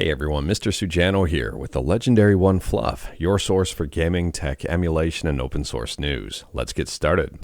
Hey everyone, Mr. Sujano here with the legendary One Fluff, your source for gaming, tech, emulation, and open source news. Let's get started.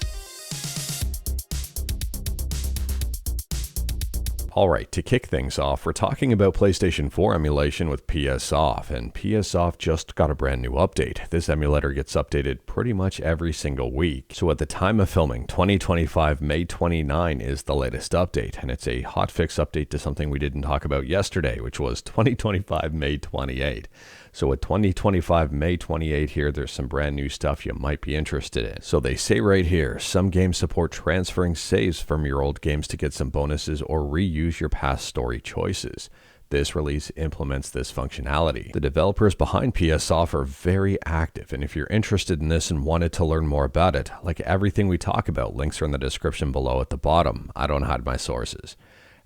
Alright, to kick things off, we're talking about PlayStation 4 emulation with PS Off, and PS Off just got a brand new update. This emulator gets updated pretty much every single week. So at the time of filming, 2025 May 29 is the latest update, and it's a hotfix update to something we didn't talk about yesterday, which was 2025 May 28. So at 2025 May 28 here, there's some brand new stuff you might be interested in. So they say right here, some games support transferring saves from your old games to get some bonuses or reuse your past story choices. This release implements this functionality. The developers behind PS Off are very active, and if you're interested in this and wanted to learn more about it, like everything we talk about, links are in the description below at the bottom. I don't hide my sources.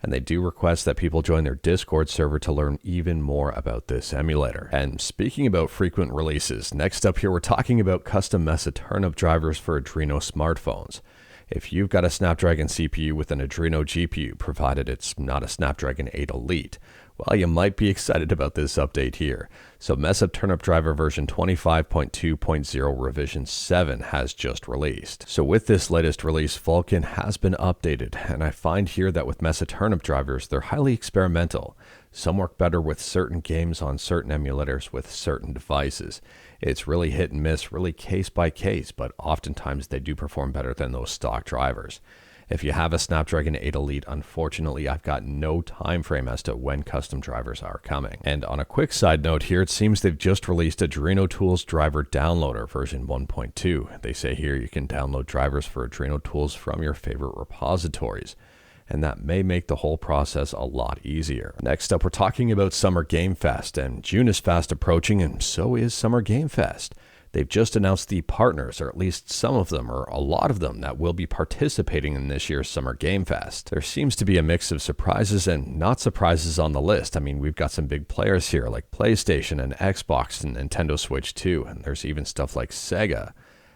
And they do request that people join their Discord server to learn even more about this emulator. And speaking about frequent releases, next up here we're talking about custom Mesa Turnip drivers for Adreno smartphones. If you've got a Snapdragon CPU with an Adreno GPU, provided it's not a Snapdragon 8 Elite, well, you might be excited about this update here. So Mesa Turnip driver version 25.2.0 revision 7 has just released. So with this latest release, Vulkan has been updated, and I find here that with Mesa Turnip drivers, they're highly experimental. Some work better with certain games on certain emulators with certain devices. It's really hit and miss, really case by case, but oftentimes they do perform better than those stock drivers. If you have a Snapdragon 8 Elite, unfortunately, I've got no time frame as to when custom drivers are coming. And on a quick side note here, it seems they've just released Adreno Tools Driver Downloader version 1.2. They say here you can download drivers for Adreno Tools from your favorite repositories, and that may make the whole process a lot easier. Next up, we're talking about Summer Game Fest, and June is fast approaching, and so is Summer Game Fest. They've just announced the partners, or at least some of them, or a lot of them, that will be participating in this year's Summer Game Fest. There seems to be a mix of surprises and not surprises on the list. I mean, we've got some big players here like PlayStation and Xbox and Nintendo Switch too, and there's even stuff like Sega.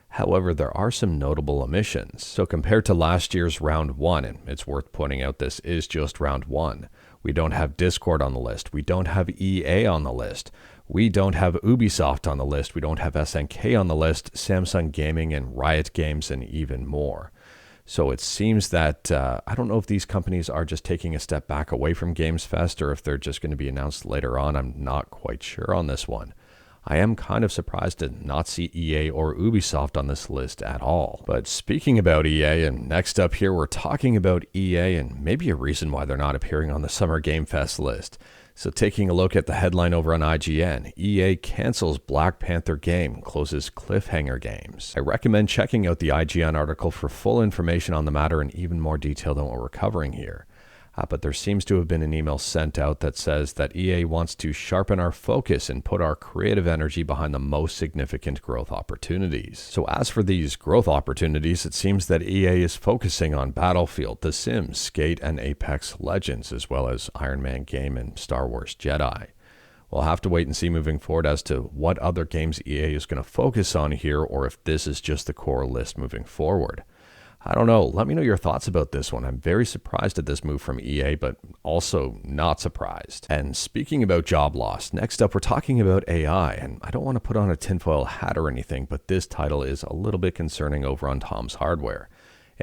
However, there are some notable omissions. So compared to last year's round 1, and it's worth pointing out this is just round 1, we don't have Discord on the list, we don't have EA on the list, we don't have Ubisoft on the list, we don't have SNK on the list, Samsung Gaming and Riot Games, and even more. So it seems that, I don't know if these companies are just taking a step back away from Games Fest or if they're just going to be announced later on. I'm not quite sure on this one. I am kind of surprised to not see EA or Ubisoft on this list at all. But speaking about EA, and next up here we're talking about EA and maybe a reason why they're not appearing on the Summer Game Fest list. So taking a look at the headline over on IGN, EA cancels Black Panther game, closes Cliffhanger Games. I recommend checking out the IGN article for full information on the matter and even more detail than what we're covering here. But there seems to have been an email sent out that says that EA wants to sharpen our focus and put our creative energy behind the most significant growth opportunities. So as for these growth opportunities, it seems that EA is focusing on Battlefield, The Sims, Skate, and Apex Legends, as well as Iron Man game and Star Wars Jedi. We'll have to wait and see moving forward as to what other games EA is going to focus on here, or if this is just the core list moving forward. I don't know. Let me know your thoughts about this one. I'm very surprised at this move from EA, but also not surprised. And speaking about job loss, next up we're talking about AI, and I don't want to put on a tinfoil hat or anything, but this title is a little bit concerning over on Tom's Hardware.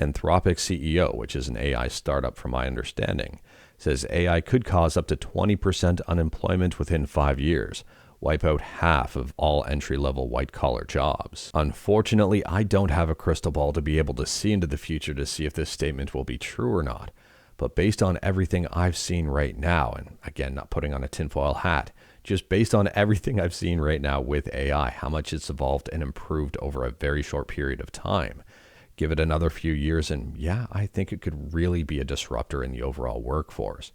Anthropic CEO, which is an AI startup from my understanding, says AI could cause up to 20% unemployment within 5 years. Wipe out half of all entry-level white-collar jobs. Unfortunately, I don't have a crystal ball to be able to see into the future to see if this statement will be true or not. But based on everything I've seen right now, and again, not putting on a tinfoil hat, just based on everything I've seen right now with AI, how much it's evolved and improved over a very short period of time. Give it another few years and yeah, I think it could really be a disruptor in the overall workforce.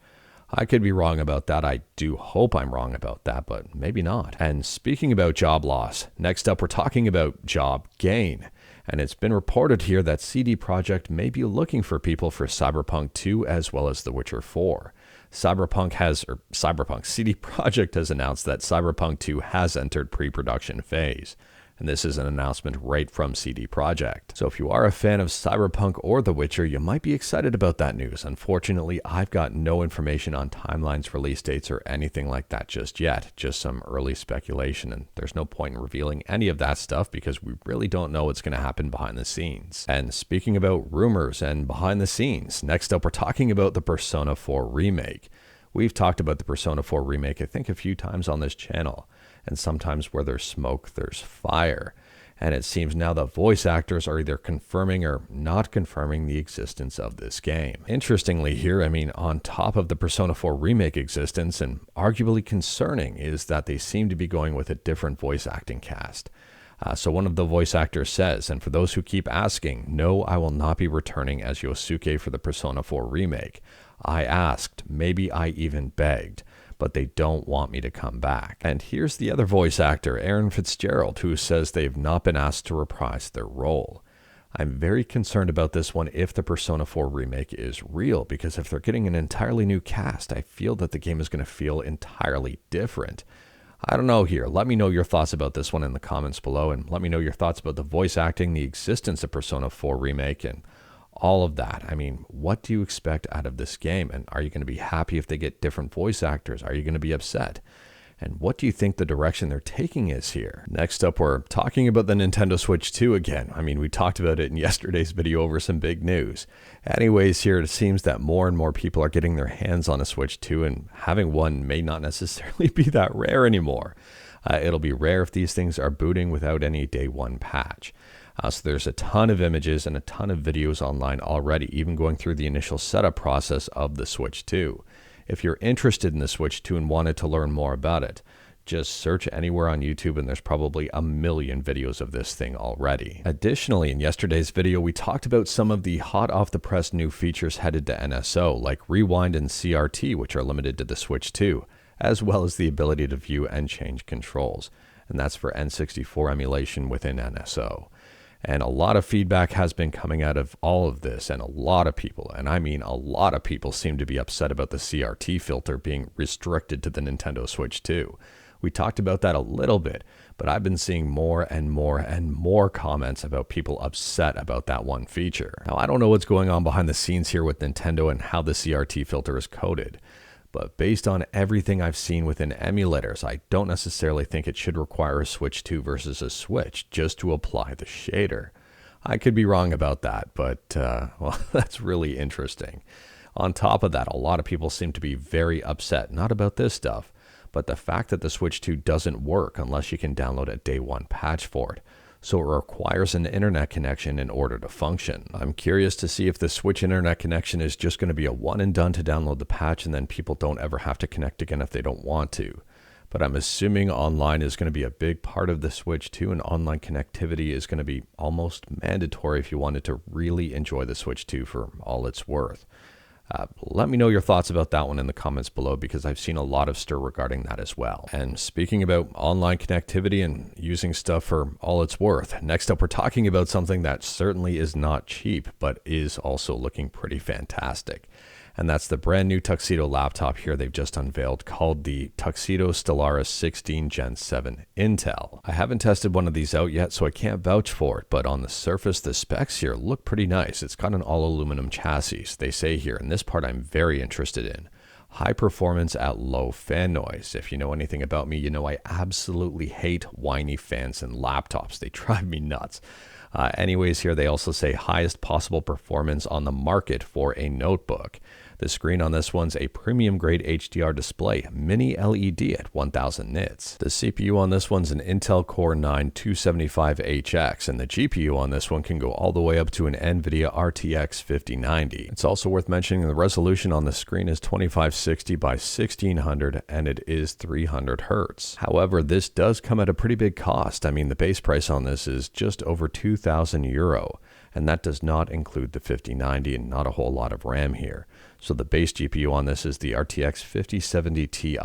I could be wrong about that. I do hope I'm wrong about that, but maybe not. And speaking about job loss, next up we're talking about job gain. And it's been reported here that CD Projekt may be looking for people for Cyberpunk 2 as well as The Witcher 4. CD Projekt has announced that Cyberpunk 2 has entered pre-production phase. And this is an announcement right from CD Projekt. So if you are a fan of Cyberpunk or The Witcher, you might be excited about that news. Unfortunately, I've got no information on timelines, release dates, or anything like that just yet. Just some early speculation, and there's no point in revealing any of that stuff because we really don't know what's going to happen behind the scenes. And speaking about rumors and behind the scenes, next up we're talking about the Persona 4 Remake. We've talked about the Persona 4 Remake, I think, a few times on this channel. And sometimes where there's smoke, there's fire. And it seems now the voice actors are either confirming or not confirming the existence of this game. Interestingly here, on top of the Persona 4 Remake existence, and arguably concerning, is that they seem to be going with a different voice acting cast. So one of the voice actors says, and for those who keep asking, no, I will not be returning as Yosuke for the Persona 4 Remake. I asked, maybe I even begged, but they don't want me to come back. And here's the other voice actor, Aaron Fitzgerald, who says they've not been asked to reprise their role. I'm very concerned about this one if the Persona 4 Remake is real, because if they're getting an entirely new cast, I feel that the game is going to feel entirely different. I don't know here. Let me know your thoughts about this one in the comments below, and let me know your thoughts about the voice acting, the existence of Persona 4 Remake, and all of that. What do you expect out of this game? And are you going to be happy if they get different voice actors? Are you going to be upset? And what do you think the direction they're taking is here? Next up, we're talking about the Nintendo Switch 2 again. We talked about it in yesterday's video over some big news. Anyways, here it seems that more and more people are getting their hands on a Switch 2, and having one may not necessarily be that rare anymore. It'll be rare if these things are booting without any day one patch. So there's a ton of images and a ton of videos online already, even going through the initial setup process of the Switch 2. If you're interested in the Switch 2 and wanted to learn more about it, just search anywhere on YouTube and there's probably a million videos of this thing already. Additionally, in yesterday's video, we talked about some of the hot off the press new features headed to NSO, like Rewind and CRT, which are limited to the Switch 2, as well as the ability to view and change controls. And that's for N64 emulation within NSO. And a lot of feedback has been coming out of all of this, and a lot of people, and I mean a lot of people, seem to be upset about the CRT filter being restricted to the Nintendo Switch 2. We talked about that a little bit, but I've been seeing more and more and more comments about people upset about that one feature. Now, I don't know what's going on behind the scenes here with Nintendo and how the CRT filter is coded, but based on everything I've seen within emulators, I don't necessarily think it should require a Switch 2 versus a Switch just to apply the shader. I could be wrong about that, but well, that's really interesting. On top of that, a lot of people seem to be very upset, not about this stuff, but the fact that the Switch 2 doesn't work unless you can download a day one patch for it. So it requires an internet connection in order to function. I'm curious to see if the Switch internet connection is just going to be a one and done to download the patch, and then people don't ever have to connect again if they don't want to. But I'm assuming online is going to be a big part of the Switch 2, and online connectivity is going to be almost mandatory if you wanted to really enjoy the Switch 2 for all it's worth. Let me know your thoughts about that one in the comments below, because I've seen a lot of stir regarding that as well. And speaking about online connectivity and using stuff for all it's worth, next up we're talking about something that certainly is not cheap, but is also looking pretty fantastic. And that's the brand new Tuxedo laptop here they've just unveiled, called the Tuxedo Stellaris 16 Gen 7 Intel. I haven't tested one of these out yet, so I can't vouch for it, but on the surface, the specs here look pretty nice. It's got an all-aluminum chassis, they say here, and this part I'm very interested in. High performance at low fan noise. If you know anything about me, you know I absolutely hate whiny fans in laptops. They drive me nuts. Anyways, here they also say highest possible performance on the market for a notebook. The screen on this one's a premium grade HDR display, mini LED at 1000 nits. The CPU on this one's an Intel Core 9 275HX, and the GPU on this one can go all the way up to an NVIDIA RTX 5090. It's also worth mentioning the resolution on the screen is 2560 by 1600, and it is 300 Hz. However, this does come at a pretty big cost. The base price on this is just over €2,000, and that does not include the 5090 and not a whole lot of RAM here. So the base GPU on this is the RTX 5070 Ti.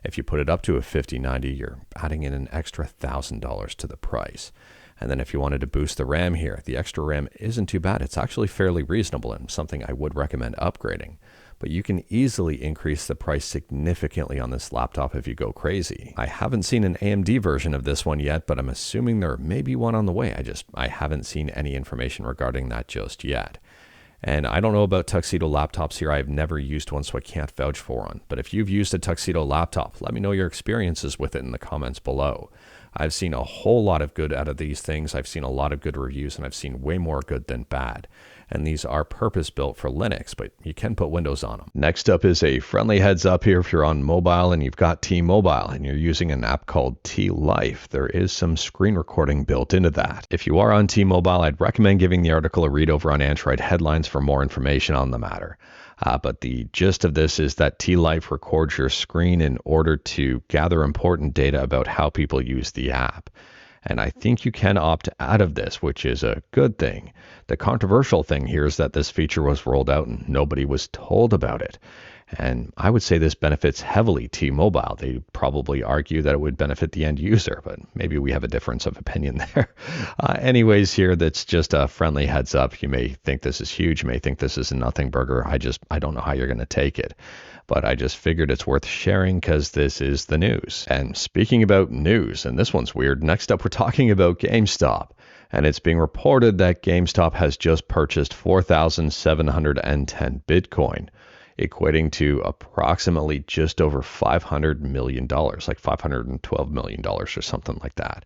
If you put it up to a 5090, you're adding in an extra $1,000 to the price. And then if you wanted to boost the RAM here, the extra RAM isn't too bad. It's actually fairly reasonable and something I would recommend upgrading. but you can easily increase the price significantly on this laptop if you go crazy. I haven't seen an AMD version of this one yet, but I'm assuming there may be one on the way. I haven't seen any information regarding that just yet. And I don't know about Tuxedo laptops here. I've never used one, so I can't vouch for one. But if you've used a Tuxedo laptop, let me know your experiences with it in the comments below. I've seen a whole lot of good out of these things. I've seen a lot of good reviews, and I've seen way more good than bad. And these are purpose-built for Linux, but you can put Windows on them. Next up is a friendly heads up here. If you're on mobile and you've got T-Mobile and you're using an app called T-Life, there is some screen recording built into that. If you are on T-Mobile, I'd recommend giving the article a read over on Android Headlines for more information on the matter. But the gist of this is that T-Life records your screen in order to gather important data about how people use the app. And I think you can opt out of this, which is a good thing. The controversial thing here is that this feature was rolled out and nobody was told about it. And I would say this benefits heavily T-Mobile. They probably argue that it would benefit the end user, but maybe we have a difference of opinion there. Anyways, here, that's just a friendly heads up. You may think this is huge. You may think this is a nothing burger. I don't know how you're going to take it. But I just figured it's worth sharing because this is the news. And speaking about news, and this one's weird, next up we're talking about GameStop. And it's being reported that GameStop has just purchased 4,710 Bitcoin, equating to approximately just over $500 million, like $512 million or something like that.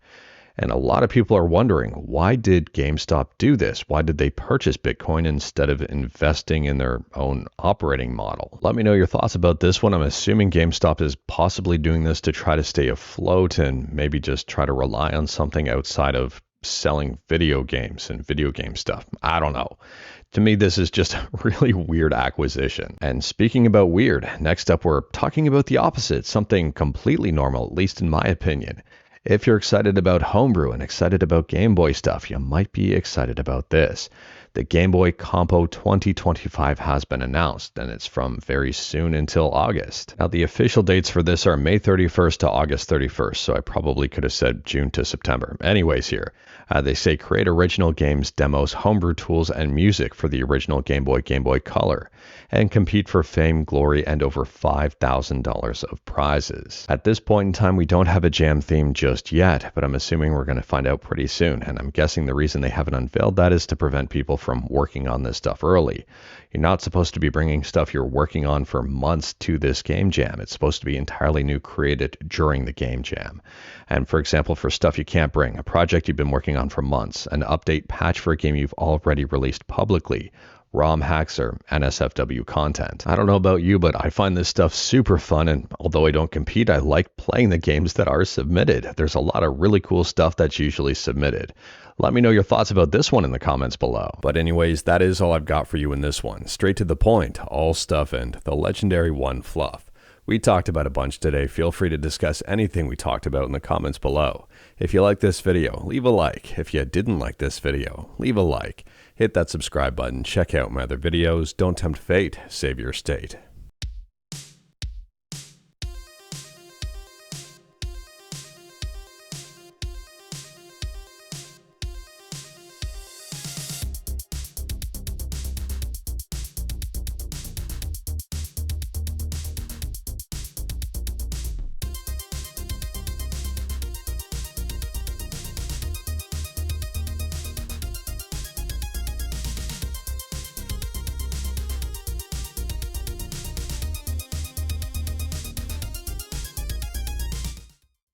And a lot of people are wondering, why did GameStop do this? Why did they purchase Bitcoin instead of investing in their own operating model? Let me know your thoughts about this one. I'm assuming GameStop is possibly doing this to try to stay afloat and maybe just try to rely on something outside of selling video games and video game stuff. I don't know. To me, this is just a really weird acquisition. And speaking about weird, next up we're talking about the opposite, something completely normal, at least in my opinion. If you're excited about Homebrew and excited about Game Boy stuff, you might be excited about this. The Game Boy Compo 2025 has been announced, and it's from very soon until August. Now, the official dates for this are May 31st to August 31st, so I probably could have said June to September. Anyways here, they say create original games, demos, homebrew tools, and music for the original Game Boy Color, and compete for fame, glory, and over $5,000 of prizes. At this point in time, we don't have a jam theme just yet, but I'm assuming we're going to find out pretty soon, and I'm guessing the reason they haven't unveiled that is to prevent people from working on this stuff early. You're not supposed to be bringing stuff you're working on for months to this game jam. It's supposed to be entirely new, created during the game jam. And for example, for stuff you can't bring, a project you've been working on for months, an update patch for a game you've already released publicly, ROM hacks, or NSFW content. I don't know about you, but I find this stuff super fun, and although I don't compete, I like playing the games that are submitted. There's a lot of really cool stuff that's usually submitted. Let me know your thoughts about this one in the comments below. But anyways, that is all I've got for you in this one. Straight to the point, all stuff and the legendary one fluff. We talked about a bunch today. Feel free to discuss anything we talked about in the comments below. If you like this video, leave a like. If you didn't like this video, leave a like. Hit that subscribe button. Check out my other videos. Don't tempt fate. Save your state.